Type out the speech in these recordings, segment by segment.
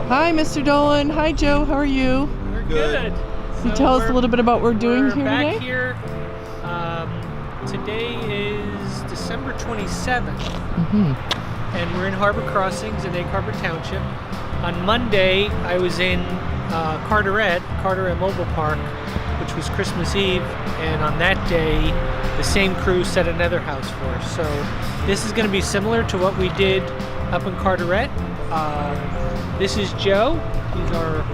Hi, Mr. Dolan. Hi, Joe. How are you? We're good. Can you tell us a little bit about what we're doing here back today? Here. Today is December 27th, and we're in Harbor Crossings in Egg Harbor Township. On Monday, I was in Carteret Mobile Park, which was Christmas Eve, and on that day, the same crew set another house for us. So this is going to be similar to what we did up in Carteret. This is Joe. He's our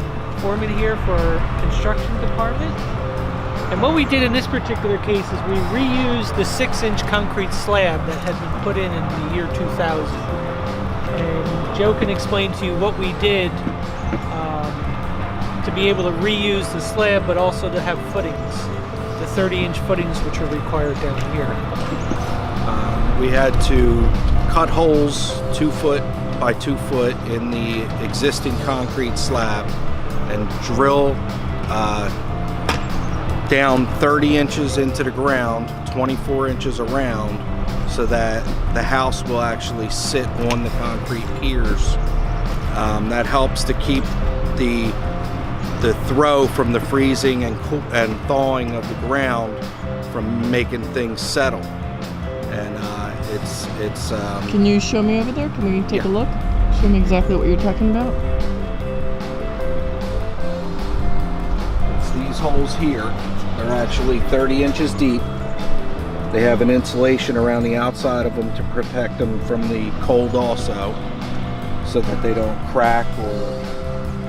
foreman here for our construction department. And what we did in this particular case is we reused the 6-inch concrete slab that had been put in the year 2000. And Joe can explain to you what we did to be able to reuse the slab, but also to have footings, the 30-inch footings which are required down here. We had to cut holes 2 foot by 2 foot in the existing concrete slab and drill down 30 inches into the ground, 24 inches around, so that the house will actually sit on the concrete piers. That helps to keep the throw from the freezing and thawing of the ground from making things settle. And it's Can you show me over there? Can we take a look? Show me exactly what you're talking about. It's these holes here. They're actually 30 inches deep. They have an insulation around the outside of them to protect them from the cold also, so that they don't crack or,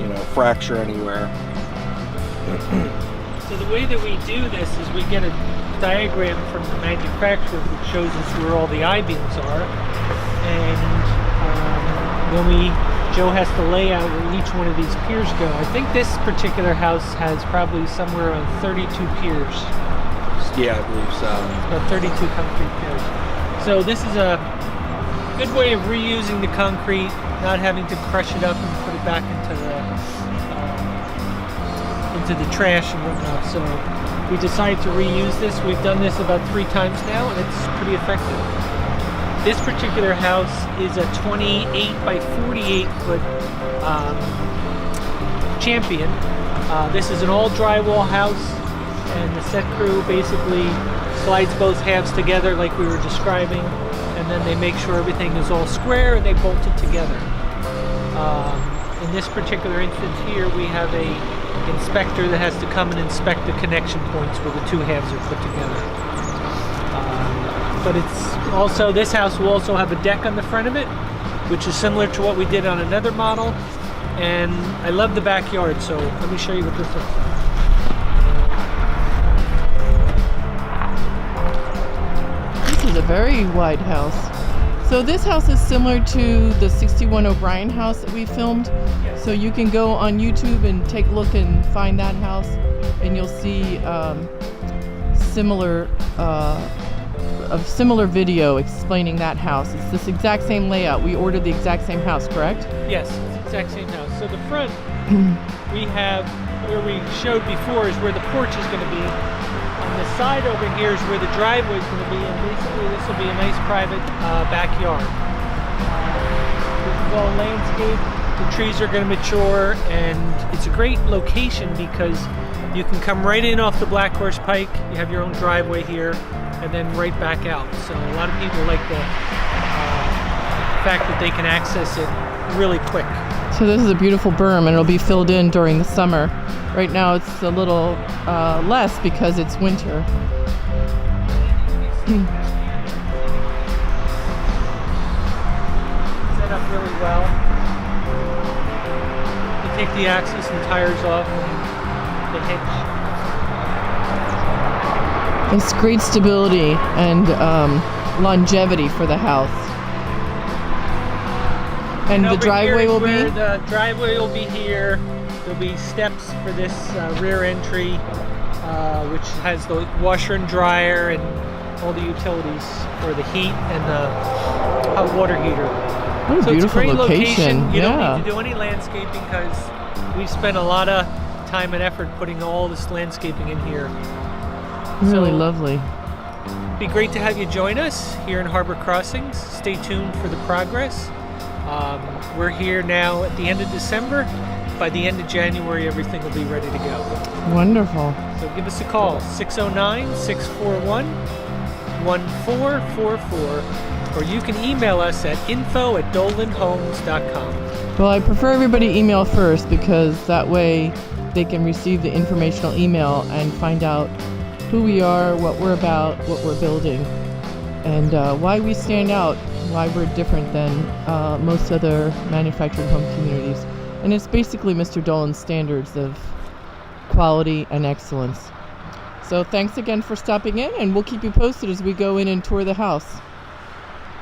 you know, fracture anywhere. So the way that we do this is we get a diagram from the manufacturer which shows us where all the I-beams are, and Joe has to lay out where each one of these piers go. I think this particular house has probably somewhere around 32 piers. Yeah, I believe so. It's about 32 concrete piers. So this is a good way of reusing the concrete, not having to crush it up and put it back into the trash and whatnot. So we decided to reuse this. We've done this about 3 times now, and it's pretty effective. This particular house is a 28 by 48 foot champion. This is an all drywall house, and the set crew basically slides both halves together like we were describing, and then they make sure everything is all square and they bolt it together. In this particular instance here, we have a inspector that has to come and inspect the connection points where the 2 halves are put together. But it's also, this house will also have a deck on the front of it, which is similar to what we did on another model. And I love the backyard, so let me show you what this is. This is a very wide house. So this house is similar to the 61 O'Brien house that we filmed. Yes. So you can go on YouTube and take a look and find that house, and you'll see a similar video explaining that house. It's this exact same layout. We ordered the exact same house, correct? Yes, it's the exact same house. So the front, we have, where we showed before, is where the porch is going to be. On the side over here is where the driveway is going to be, and basically this will be a nice private backyard. This is all landscape. The trees are going to mature, and it's a great location because you can come right in off the Black Horse Pike. You have your own driveway here, and then right back out. So a lot of people like the fact that they can access it really quick. So this is a beautiful berm, and it'll be filled in during the summer. Right now it's a little less because it's winter. Set up really well. You take the axles and tires off and the hitch. It's great stability and longevity for the house. And the driveway will be? The driveway will be here. There'll be steps for this rear entry, which has the washer and dryer and all the utilities for the heat and the hot water heater. What a So beautiful it's a great location. You Yeah. don't need to do any landscaping because we've spent a lot of time and effort putting all this landscaping in here. Really So, lovely. It'd be great to have you join us here in Harbor Crossings. Stay tuned for the progress. We're here now at the end of December. By the end of January, everything will be ready to go. Wonderful. So give us a call, 609-641-1444, or you can email us at info@dolanhomes.com. Well, I prefer everybody email first because that way they can receive the informational email and find out who we are, what we're about, what we're building, and why we stand out, why we're different than most other manufactured home communities. And it's basically Mr. Dolan's standards of quality and excellence. So thanks again for stopping in, and we'll keep you posted as we go in and tour the house.